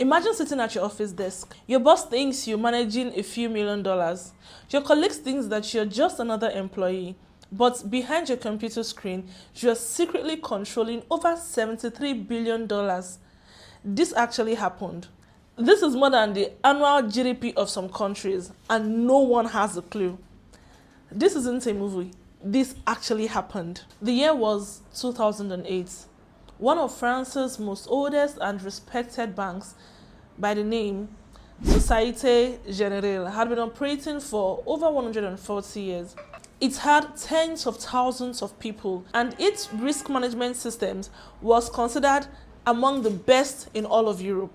Imagine sitting at your office desk. Your boss thinks you're managing a few $1,000,000. Your colleagues think that you're just another employee. But behind your computer screen, you're secretly controlling over $73 billion. This actually happened. This is more than the annual GDP of some countries, and no one has a clue. This isn't a movie. This actually happened. The year was 2008. One of France's most oldest and respected banks, by the name Société Générale, had been operating for over 140 years. It had tens of thousands of people, and its risk management systems was considered among the best in all of Europe.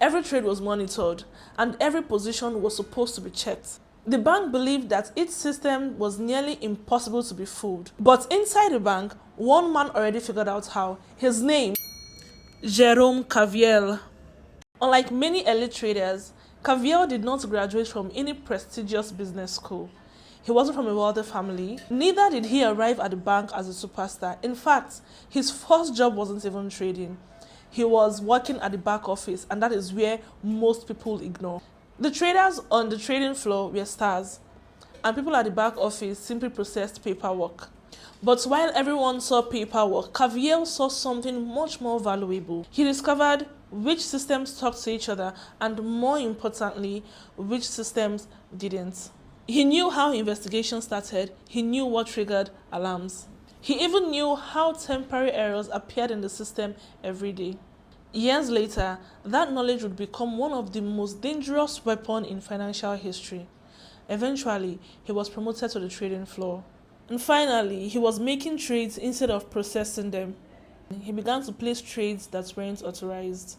Every trade was monitored, and every position was supposed to be checked. The bank believed that its system was nearly impossible to be fooled. But inside the bank, one man already figured out how. His name, Jérôme Caviel. Unlike many elite traders, Caviel did not graduate from any prestigious business school. He wasn't from a wealthy family. Neither did he arrive at the bank as a superstar. In fact, his first job wasn't even trading. He was working at the back office, and that is where most people ignore. The traders on the trading floor were stars, and people at the back office simply processed paperwork. But while everyone saw paperwork, Caviel saw something much more valuable. He discovered which systems talked to each other, and more importantly, which systems didn't. He knew how investigations started. He knew what triggered alarms. He even knew how temporary errors appeared in the system every day. Years later, that knowledge would become one of the most dangerous weapons in financial history. Eventually, he was promoted to the trading floor. And finally, he was making trades instead of processing them. He began to place trades that weren't authorized.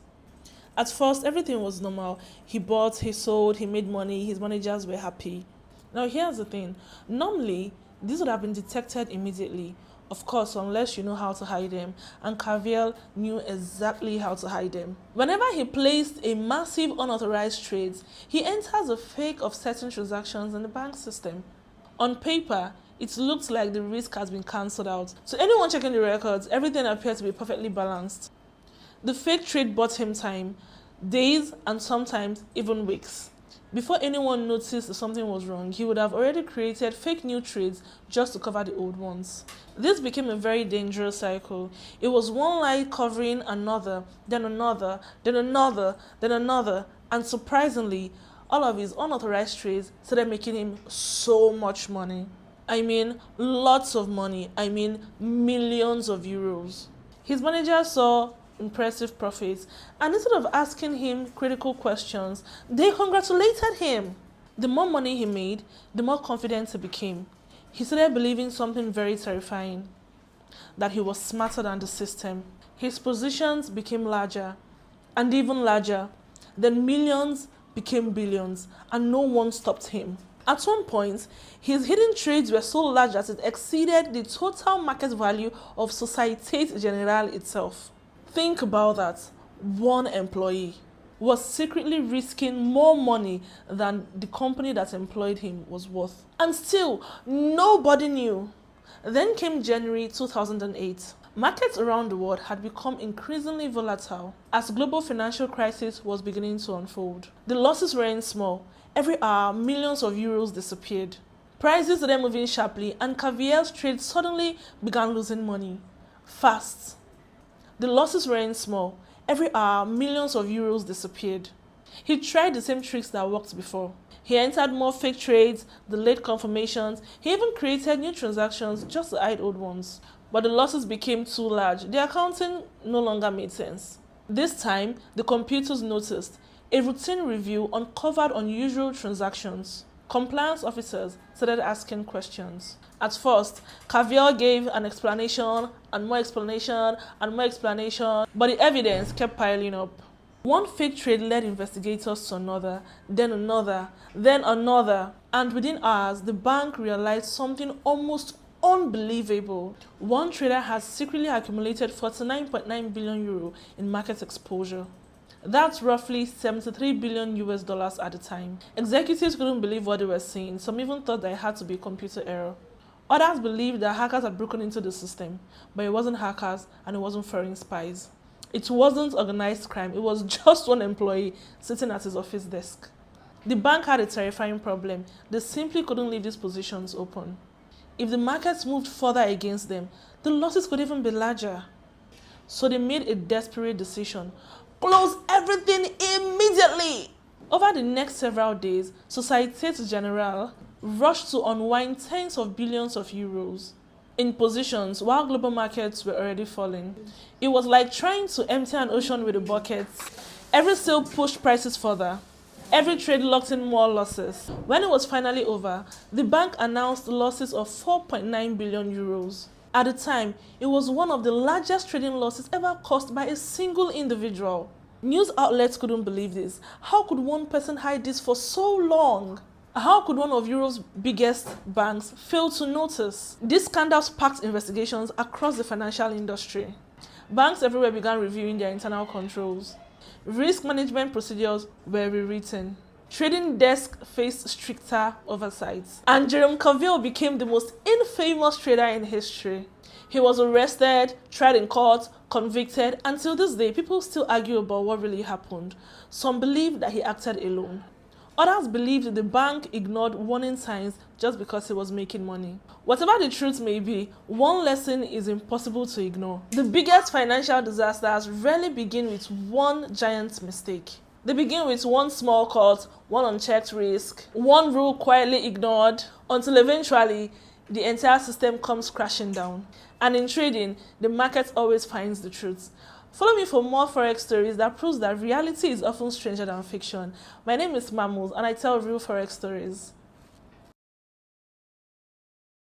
At first, everything was normal. He bought, he sold, he made money, his managers were happy. Now, here's the thing. Normally, this would have been detected immediately. Of course, unless you know how to hide them, and Caviel knew exactly how to hide them. Whenever he placed a massive unauthorized trade, he enters a fake of certain transactions in the bank system. On paper, it looks like the risk has been cancelled out. To anyone checking the records, everything appeared to be perfectly balanced. The fake trade bought him time, days and sometimes even weeks. Before anyone noticed that something was wrong, he would have already created fake new trades just to cover the old ones. This became a very dangerous cycle. It was one lie covering another, then another, then another, then another, and surprisingly, all of his unauthorized trades started making him so much money. I mean, lots of money. I mean, millions of euros. His manager saw impressive profits, and instead of asking him critical questions, they congratulated him. The more money he made, the more confident he became. He started believing something very terrifying, that he was smarter than the system. His positions became larger and even larger. Then millions became billions, and no one stopped him. At one point, his hidden trades were so large that it exceeded the total market value of Société Générale itself. Think about that. One employee was secretly risking more money than the company that employed him was worth. And still, nobody knew. Then came January 2008. Markets around the world had become increasingly volatile as global financial crisis was beginning to unfold. The losses weren't small. Every hour, millions of euros disappeared. Prices started moving sharply, and Caviel's trade suddenly began losing money. Fast. The losses weren't small. Every hour, millions of euros disappeared. He tried the same tricks that worked before. He entered more fake trades, delayed confirmations. He even created new transactions just to hide old ones. But the losses became too large. The accounting no longer made sense. This time, the computers noticed. A routine review uncovered unusual transactions. Compliance officers started asking questions. At first, Caviel gave an explanation and more explanation and more explanation, but the evidence kept piling up. One fake trade led investigators to another, then another, then another, and within hours, the bank realized something almost unbelievable. One trader has secretly accumulated 49.9 billion euro in market exposure. That's roughly $73 billion at the time. Executives couldn't believe what they were seeing. Some even thought that it had to be a computer error. Others believed that hackers had broken into the system, but it wasn't hackers and it wasn't foreign spies. It wasn't organized crime, it was just one employee sitting at his office desk. The bank had a terrifying problem. They simply couldn't leave these positions open. If the markets moved further against them, the losses could even be larger. So they made a desperate decision. Close everything immediately! Over the next several days, Société Générale rushed to unwind tens of billions of euros in positions while global markets were already falling. It was like trying to empty an ocean with a bucket. Every sale pushed prices further. Every trade locked in more losses. When it was finally over, the bank announced losses of 4.9 billion euros. At the time, it was one of the largest trading losses ever caused by a single individual. News outlets couldn't believe this. How could one person hide this for so long? How could one of Europe's biggest banks fail to notice? This scandal sparked investigations across the financial industry. Banks everywhere began reviewing their internal controls. Risk management procedures were rewritten. Trading desks faced stricter oversight. And Jerome Carville became the most infamous trader in history. He was arrested, tried in court, convicted. Until this day, people still argue about what really happened. Some believe that he acted alone. Others believed that the bank ignored warning signs just because he was making money. Whatever the truth may be, one lesson is impossible to ignore. The biggest financial disasters rarely begin with one giant mistake. They begin with one small cut, one unchecked risk, one rule quietly ignored, until eventually the entire system comes crashing down. And in trading, the market always finds the truth. Follow me for more Forex stories that proves that reality is often stranger than fiction. My name is Mammals and I tell real Forex stories.